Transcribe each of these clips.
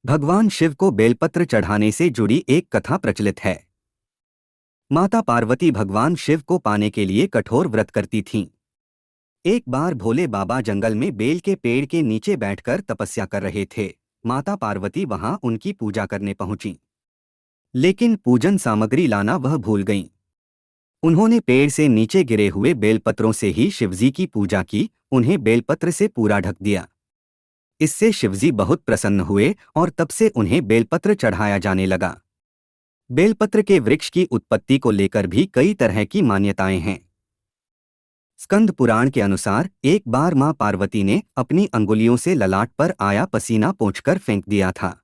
भगवान शिव को बेलपत्र चढ़ाने से जुड़ी एक कथा प्रचलित है। माता पार्वती भगवान शिव को पाने के लिए कठोर व्रत करती थीं। एक बार भोले बाबा जंगल में बेल के पेड़ के नीचे बैठकर तपस्या कर रहे थे। माता पार्वती वहां उनकी पूजा करने पहुंची, लेकिन पूजन सामग्री लाना वह भूल गईं। उन्होंने पेड़ से नीचे गिरे हुए बेलपत्रों से ही शिवजी की पूजा की, उन्हें बेलपत्र से पूरा ढक दिया। इससे शिवजी बहुत प्रसन्न हुए और तब से उन्हें बेलपत्र चढ़ाया जाने लगा। बेलपत्र के वृक्ष की उत्पत्ति को लेकर भी कई तरह की मान्यताएं हैं। स्कंद पुराण के अनुसार एक बार मां पार्वती ने अपनी अंगुलियों से ललाट पर आया पसीना पोंछकर फेंक दिया था।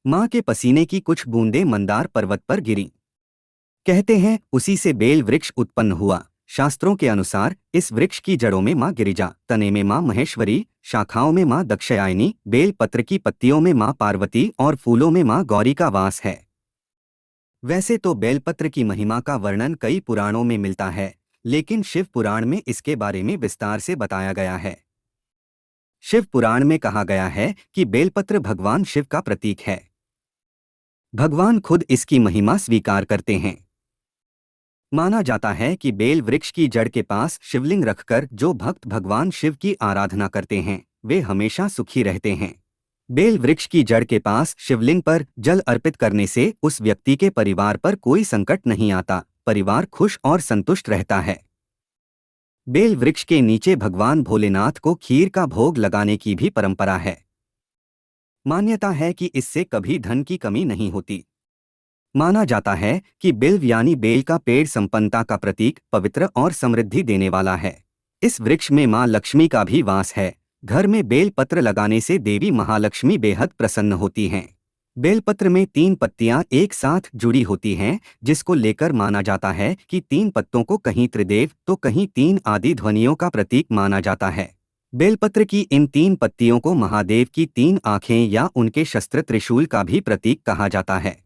मां के पसीने की कुछ बूंदें मंदार पर्वत पर गिरीं। कहते हैं उसी से बेल वृक्ष उत्पन्न हुआ। शास्त्रों के अनुसार इस वृक्ष की जड़ों में मां गिरिजा, तने में मां महेश्वरी, शाखाओं में मां दक्षयायनी, बेल पत्र की पत्तियों में मां पार्वती और फूलों में मां गौरी का वास है। वैसे तो बेलपत्र की महिमा का वर्णन कई पुराणों में मिलता है, लेकिन शिव पुराण में इसके बारे में विस्तार से बताया गया है। शिव पुराण में कहा गया है कि बेलपत्र भगवान शिव का प्रतीक है। भगवान खुद इसकी महिमा स्वीकार करते हैं। माना जाता है कि बेल वृक्ष की जड़ के पास शिवलिंग रखकर जो भक्त भगवान शिव की आराधना करते हैं वे हमेशा सुखी रहते हैं। बेल वृक्ष की जड़ के पास शिवलिंग पर जल अर्पित करने से उस व्यक्ति के परिवार पर कोई संकट नहीं आता, परिवार खुश और संतुष्ट रहता है। बेल वृक्ष के नीचे भगवान भोलेनाथ को खीर का भोग लगाने की भी परंपरा है। मान्यता है कि इससे कभी धन की कमी नहीं होती। माना जाता है कि बिल्व यानी बेल का पेड़ संपन्नता का प्रतीक, पवित्र और समृद्धि देने वाला है। इस वृक्ष में मां लक्ष्मी का भी वास है। घर में बेल पत्र लगाने से देवी महालक्ष्मी बेहद प्रसन्न होती हैं। बेलपत्र में 3 पत्तियां एक साथ जुड़ी होती हैं, जिसको लेकर माना जाता है कि 3 पत्तों को कहीं त्रिदेव तो कहीं 3 आदि ध्वनियों का प्रतीक माना जाता है। बेलपत्र की इन 3 पत्तियों को महादेव की 3 आंखें या उनके शस्त्र त्रिशूल का भी प्रतीक कहा जाता है।